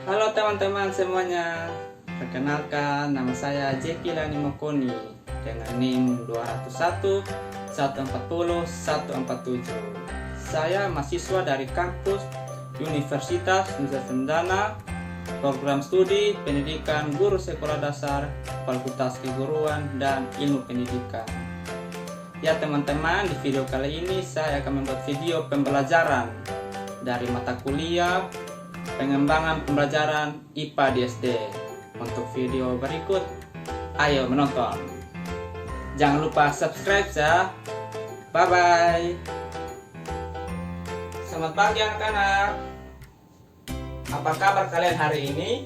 Halo teman-teman semuanya, perkenalkan nama saya Jeki Lani Mokoni dengan NIM 201 140 147. Saya mahasiswa dari kampus Universitas Nusa Cendana, program studi pendidikan guru sekolah dasar, Fakultas Keguruan dan Ilmu Pendidikan. Ya teman-teman, di video kali ini saya akan membuat video pembelajaran dari mata kuliah pengembangan pembelajaran IPA di SD. Untuk video berikut, ayo menonton. Jangan lupa subscribe ya. Bye bye. Selamat pagi anak-anak. Apa kabar kalian hari ini?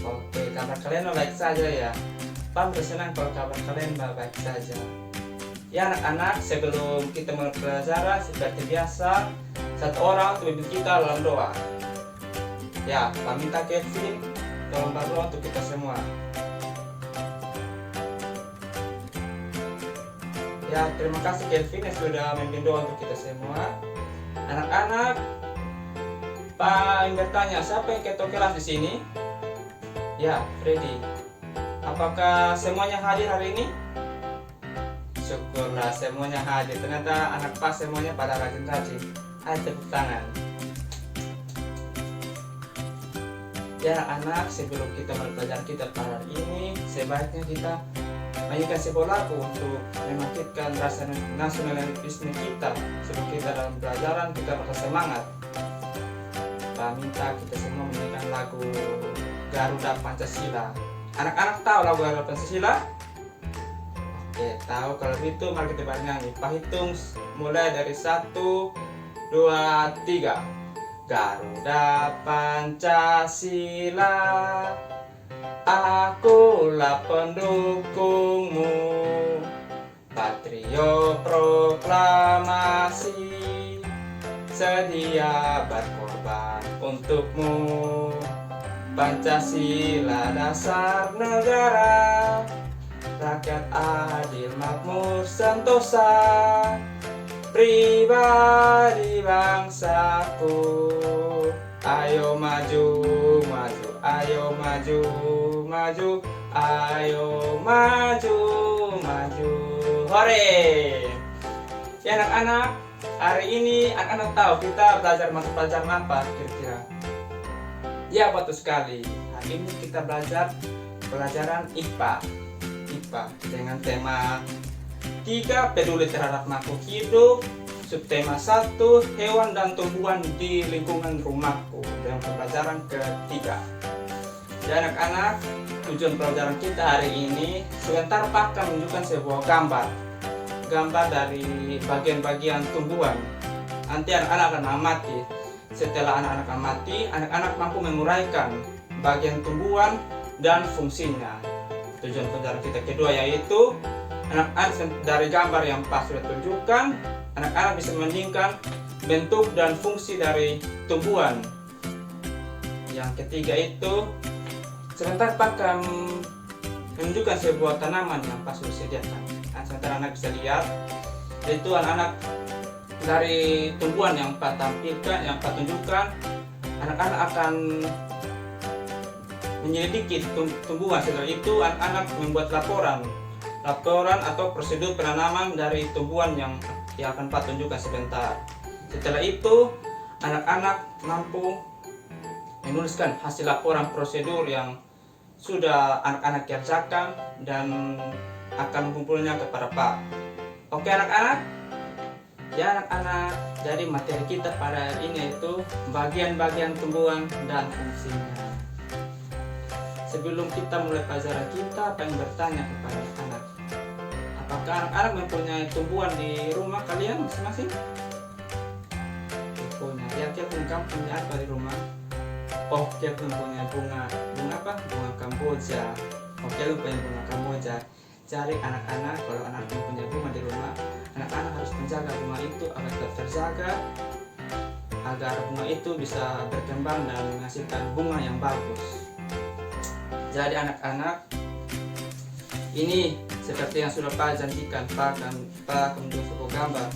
Oke, kabar kalian baik saja ya. Pam bersenang kalau kabar kalian baik saja. Ya anak-anak, sebelum kita mulai pelajaran seperti biasa, satu orang untuk pimpin kita dalam doa. Ya, kami minta Kevin tolong berdoa untuk kita semua. Ya, terima kasih Kevin yang sudah memimpin doa untuk kita semua. Anak-anak, Pak ingin bertanya, siapa yang ketua kelas di sini? Ya, Freddy. Apakah semuanya hadir hari ini? Syukurlah semuanya hadir. Ternyata anak Pak semuanya pada rajin-rajin. Ayo tepuk tangan. Ya anak, sebelum kita mulai pelajaran kita pada hari ini, sebaiknya kita mainkan sebuah lagu untuk membangkitkan rasa nasionalisme kita. Sebelum kita dalam pelajaran, kita merasa semangat. Pak minta kita semua menyanyikan lagu Garuda Pancasila. Anak-anak tahu lagu Garuda Pancasila? Oke, tahu. Kalau gitu mari kita nyanyi. Pak hitung mulai dari 1, 2, 3. Garuda Pancasila, akulah pendukungmu. Patrio proklamasi, sedia berkorban untukmu. Pancasila dasar negara, rakyat adil makmur sentosa, pribadi bangsaku. Ayo maju, maju, ayo maju, maju, ayo maju, maju. Hore! Ya anak-anak, hari ini anak-anak tahu kita belajar mata pelajaran apa kira-kira? Ya betul sekali. Hari ini kita belajar pelajaran IPA. IPA dengan tema 3. Peduli terhadap makhluk hidup. Subtema 1. Hewan dan tumbuhan di lingkungan rumahku. Dengan pembelajaran ketiga. Ya anak-anak, tujuan pelajaran kita hari ini, sebentar Pak akan menunjukkan sebuah gambar. Gambar dari bagian-bagian tumbuhan. Nanti anak-anak akan amati. Setelah anak-anak amati, anak-anak mampu menguraikan bagian tumbuhan dan fungsinya. Tujuan pelajaran kita kedua yaitu anak-anak dari gambar yang Pak sudah tunjukkan, anak-anak bisa membandingkan bentuk dan fungsi dari tumbuhan. Yang ketiga itu, sebentar Pak akan menunjukkan sebuah tanaman yang Pak sudah sediakan. Sebentar anak bisa lihat, yaitu anak-anak dari tumbuhan yang Pak tampilkan, yang Pak tunjukkan, anak-anak akan menyelidiki tumbuhan. Setelah itu anak-anak membuat laporan atau prosedur penanaman dari tumbuhan yang akan Pak tunjukkan sebentar. Setelah itu anak-anak mampu menuliskan hasil laporan prosedur yang sudah anak-anak kerjakan dan akan mengumpulnya kepada Pak. Oke anak-anak? Ya anak-anak, jadi materi kita pada hari ini itu bagian-bagian tumbuhan dan fungsinya. Sebelum kita mulai pelajaran kita, pengen bertanya kepada anak-anak, apakah anak-anak mempunyai tumbuhan di rumah kalian masing-masing? Punya. Kira-kira kamu punya apa di rumah? Oh, kira-kira punya bunga apa? Bunga Kamboja. Oke, lu punya bunga Kamboja. Cari anak-anak, kalau anak mempunyai bunga di rumah, anak-anak harus menjaga bunga itu agar tetap terjaga, agar bunga itu bisa berkembang dan menghasilkan bunga yang bagus. Jadi anak-anak, ini seperti yang sudah Pak janjikan, Pak akan menunjuk sebuah gambar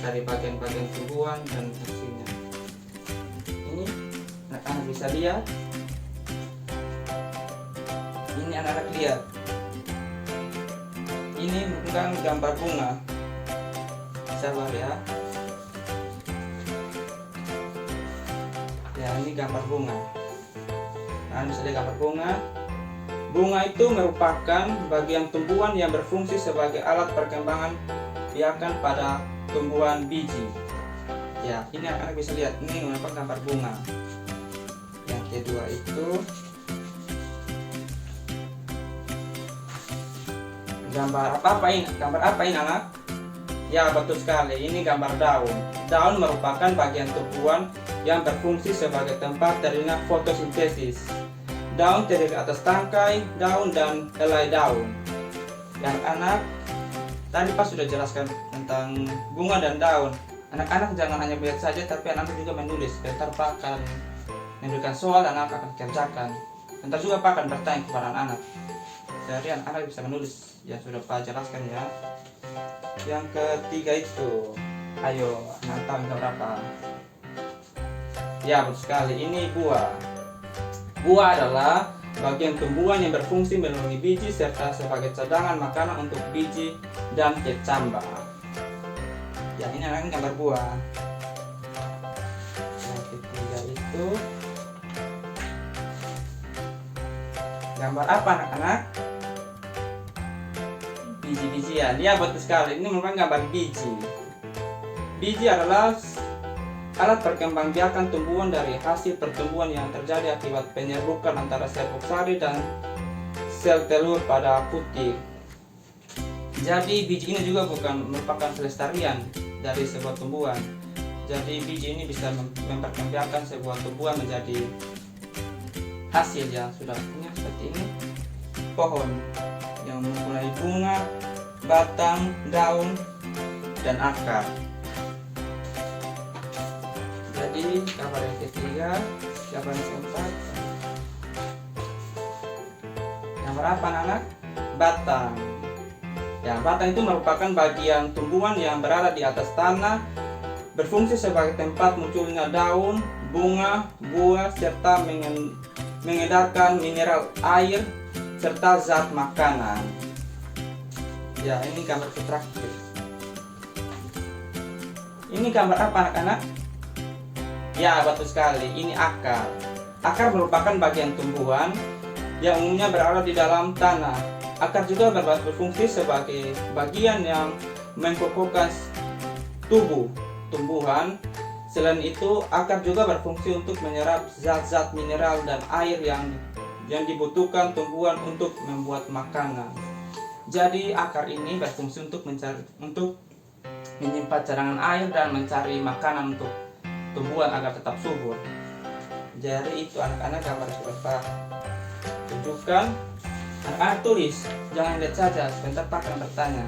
dari bagian-bagian tumbuhan dan fungsinya. Ini anak-anak anak-anak bisa lihat. Ini anak-anak lihat. Ini bukan gambar bunga. Sabar ya. Ya, ini gambar bunga. Nah, bisa lihat gambar bunga. Bunga itu merupakan bagian tumbuhan yang berfungsi sebagai alat perkembangan biakan pada tumbuhan biji. Ya, ini anak-anak bisa lihat, ini merupakan gambar bunga. Yang kedua itu gambar apa ini? Gambar apa ini, anak? Ya, betul sekali, ini gambar daun. Daun merupakan bagian tumbuhan yang berfungsi sebagai tempat terjadinya fotosintesis. Daun terdiri atas tangkai, daun, dan helai daun. Yang anak tadi Pak sudah jelaskan tentang bunga dan daun. Anak-anak jangan hanya melihat saja, tapi anak-anak juga menulis. Bentar Pak akan memberikan soal dan anak akan kerjakan. Bentar juga Pak akan bertanya kepada anak-anak. Jadi anak-anak bisa menulis yang sudah Pak jelaskan ya. Yang ketiga itu, ayo anak tahu yang berapa? Ya, betul sekali, ini buah. Buah adalah bagian tumbuhan yang berfungsi melindungi biji serta sebagai cadangan makanan untuk biji dan kecambah. Ya, ini anak gambar buah. Yang ketiga itu gambar apa anak-anak? Biji-bijian. Ya, betul sekali, ini merupakan gambar biji. Biji adalah alat perkembangbiakan tumbuhan dari hasil pertumbuhan yang terjadi akibat penyerbukan antara sel oksari dan sel telur pada putih. Jadi biji ini juga bukan merupakan pelestarian dari sebuah tumbuhan. Jadi biji ini bisa memperkembangkan sebuah tumbuhan menjadi hasil yang sudah punya seperti ini. Pohon yang mempunyai bunga, batang, daun, dan akar. Jadi gambar yang ketiga, gambar yang keempat. Gambar apa anak? Batang. Ya, batang itu merupakan bagian tumbuhan yang berada di atas tanah, berfungsi sebagai tempat munculnya daun, bunga, buah, serta mengedarkan mineral air serta zat makanan. Ya, ini gambar terakhir. Ini gambar apa anak-anak? Ya, betul sekali, ini akar. Akar merupakan bagian tumbuhan yang umumnya berada di dalam tanah. Akar juga berfungsi sebagai bagian yang menkokohkan tubuh tumbuhan. Selain itu, akar juga berfungsi untuk menyerap zat-zat mineral dan air yang dibutuhkan tumbuhan untuk membuat makanan. Jadi akar ini berfungsi untuk menyimpan cadangan air dan mencari makanan untuk tumbuhan agar tetap subur. Jadi itu anak-anak gambar sudah Pak tunjukkan. Anak-anak tulis, jangan lihat saja, sebentar Pak akan bertanya.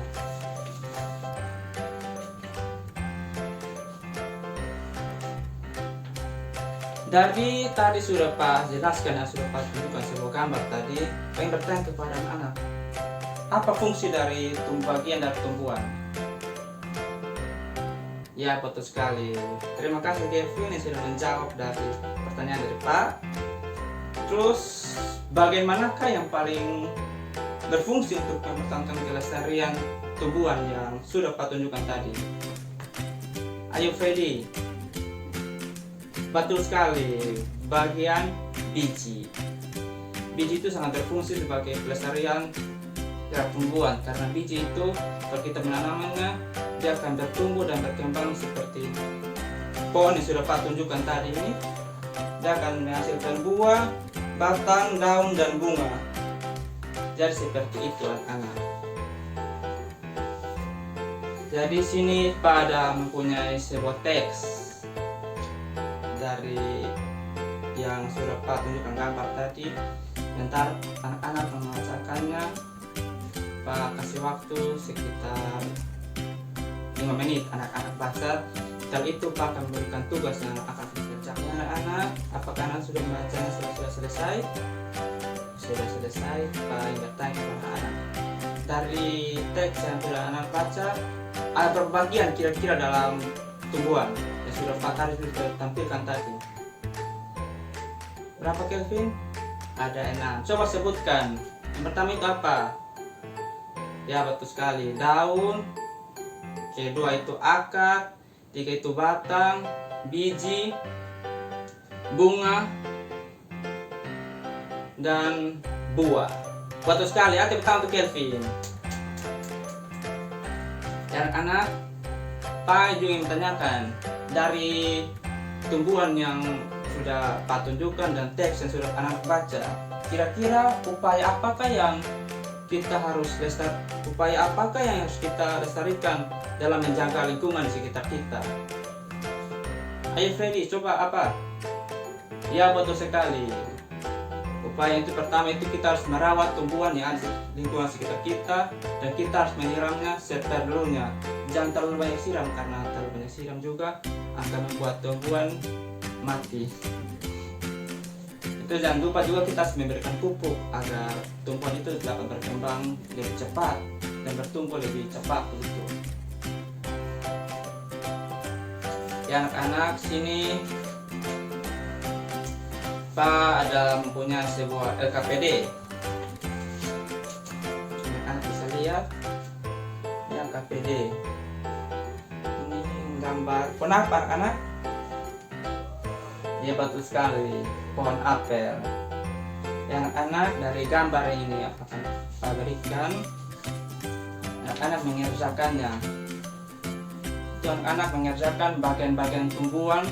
Dari tadi sudah Pak jelaskan dan sudah Pak tunjukkan sebuah gambar tadi. Pengen bertanya kepada anak-anak, apa fungsi dari bagian dari tumbuhan? Ya, betul sekali. Terima kasih Kevin yang sudah menjawab dari pertanyaan dari Pak. Terus, bagaimanakah yang paling berfungsi untuk mempertahankan kelestarian tumbuhan yang sudah Pak tunjukkan tadi? Ayo Freddy. Betul sekali, bagian biji. Biji itu sangat berfungsi sebagai pelestarian tumbuhan, karena biji itu kalau kita menanamnya, dia akan bertumbuh dan berkembang seperti pohon yang sudah Pak tunjukkan tadi ini. Dia akan menghasilkan buah, batang, daun, dan bunga. Jadi seperti itu anak-anak. Jadi sini Pak ada mempunyai sebuah teks dari yang sudah Pak tunjukkan gambar tadi. Bentar anak-anak membacakannya. Pak kasih waktu sekitar 5 menit anak-anak baca. Setelah itu Pak akan memberikan tugas yang akan dikerjakan anak-anak. Apakah anak sudah membacanya sudah selesai? Sudah selesai, Pak ingin bertanya kepada anak. Dari teks yang sudah anak baca, ada berapa bagian kira-kira dalam tumbuhan yang sudah Pak tadi sudah tampilkan tadi? Berapa Kelvin? Ada 6. Coba sebutkan. Yang pertama itu apa? Ya betul sekali, daun. Kedua itu akar. Tiga itu batang, biji, bunga, dan buah. Betul sekali, tepuk tangan untuk Kelvin. Anak-anak, Pak juga ingin menanyakan dari tumbuhan yang sudah Pak tunjukkan dan teks yang sudah anak baca, kira-kira upaya apakah yang harus kita lestarikan dalam menjaga lingkungan di sekitar kita? Ayo Freddy, coba apa? Ya betul sekali. Upaya itu pertama itu kita harus merawat tumbuhan yang ada di lingkungan sekitar kita, dan kita harus menyiramnya seperlunya. Jangan terlalu banyak siram, karena terlalu banyak siram juga akan membuat tumbuhan mati. Itu jangan lupa juga kita harus memberikan pupuk agar tumbuhan itu dapat berkembang lebih cepat dan bertumbuh lebih cepat begitu. Ya anak-anak, sini Pak ada mempunyai sebuah LKPD. Anak bisa lihat ini LKPD. Ini gambar pohon apa anak? Ya betul sekali, pohon apel. Ya anak-anak, dari gambar ini akan Pak berikan, anak-anak mengerjakannya. Anak-anak mengerjakan bagian-bagian tumbuhan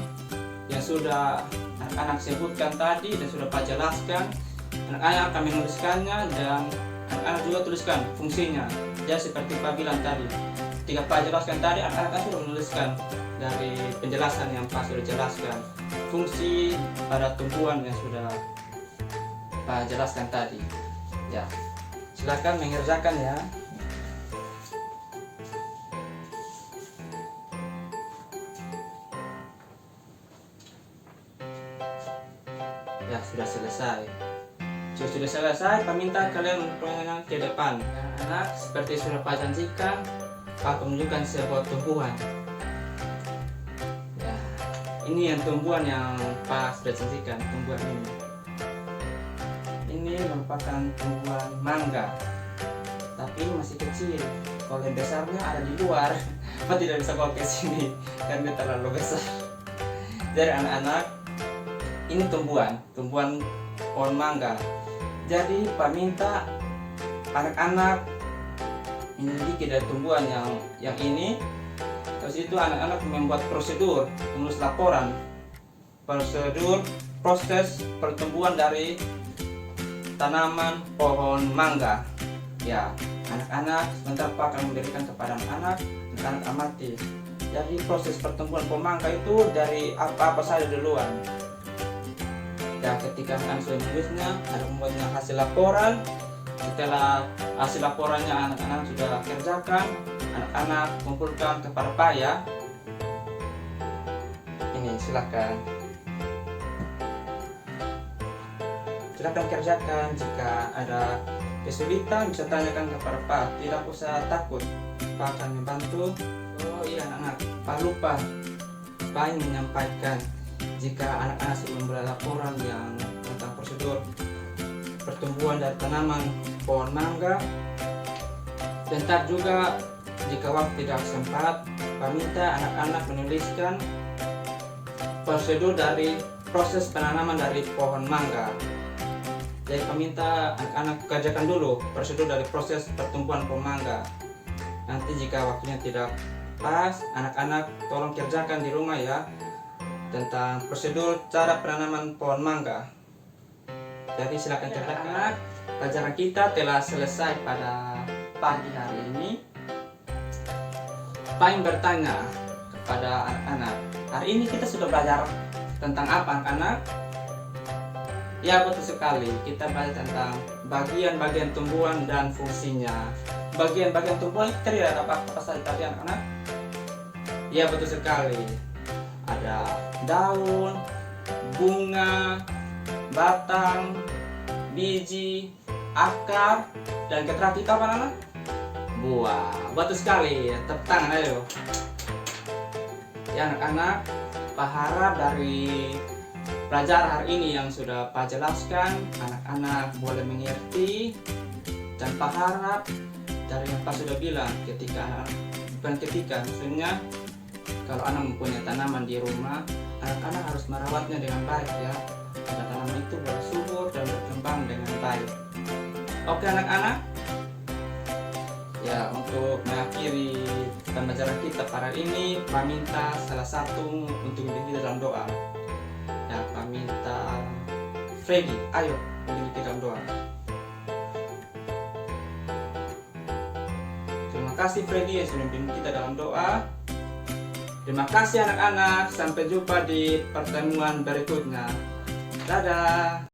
yang sudah anak-anak sebutkan tadi dan sudah Pak jelaskan. Anak-anak akan menuliskannya dan anak-anak juga tuliskan fungsinya. Ya seperti Pak bilang tadi, ketika Pak jelaskan tadi, anak-anak sudah menuliskan dari penjelasan yang Pak sudah jelaskan fungsi pada tumbuhan yang sudah Pak jelaskan tadi. Ya, silakan mengerjakan ya. Ya sudah selesai. Sudah selesai, Pak minta kalian untuk ke depan. Anak-anak, seperti sudah Pak janjikan, Pak menunjukkan sebuah tumbuhan. Ya, ini yang tumbuhan yang Pak sudah janjikan, tumbuhan ini. Ini merupakan tumbuhan mangga, tapi ini masih kecil. Kalau yang besarnya ada di luar, Pak tidak bisa bawa ke sini karena terlalu besar. Jadi anak-anak, ini tumbuhan pohon mangga. Jadi Pak minta anak-anak memiliki dari tumbuhan yang ini. Terus itu anak-anak membuat prosedur, menulis laporan proses pertumbuhan dari tanaman pohon mangga. Ya, anak-anak sebentar Pak akan memberikan kepada anak-anak amati. Jadi proses pertumbuhan pohon mangga itu dari apa saja duluan. Ya, ketika anak sudah menulisnya, ada membuatnya hasil laporan. Setelah hasil laporannya anak-anak sudah kerjakan, anak-anak kumpulkan kepada Pak ya. Ini silakan kerjakan. Jika ada kesulitan bisa tanyakan kepada Pak, tidak usah takut, Pak akan membantu. Oh iya anak-anak, Pak lupa, Pak ingin menyampaikan, jika anak-anak sudah membuat laporan yang tentang prosedur pertumbuhan dari tanaman pohon mangga, dan ntar juga jika waktu tidak sempat, Pak minta anak-anak menuliskan prosedur dari proses penanaman dari pohon mangga. Jadi Pak minta anak-anak kerjakan dulu prosedur dari proses pertumbuhan pohon mangga. Nanti jika waktunya tidak pas, anak-anak tolong kerjakan di rumah ya, tentang prosedur cara penanaman pohon mangga. Jadi silakan kerjakan. Pelajaran kita telah selesai pada pagi hari ini. Pak ingin bertanya kepada anak-anak, hari ini kita sudah belajar tentang apa anak-anak? Ya betul sekali, kita belajar tentang bagian-bagian tumbuhan dan fungsinya. Bagian-bagian tumbuhan itu terdiri dari apa saja tadi anak-anak? Ya betul sekali, ada daun, bunga, batang, biji, akar, dan terakhir apa anak? Buah. Betul sekali, tepuk tangan ayo. Ya anak-anak, Pak harap dari pelajaran hari ini yang sudah Pak jelaskan, anak-anak boleh mengerti tanpa harap dari yang Pak sudah bilang. Maksudnya kalau anak mempunyai tanaman di rumah, anak-anak harus merawatnya dengan baik ya, agar tanaman itu bersubur dan berkembang dengan baik. Oke anak-anak, ya untuk mengakhiri pembelajaran kita pada ini, Pak minta salah satu untuk diikuti dalam doa. Ya, Pak minta Freddy, ayo diikuti dalam doa. Terima kasih Freddy yang sudah membimbing kita dalam doa. Terima kasih anak-anak, sampai jumpa di pertemuan berikutnya. Dadah.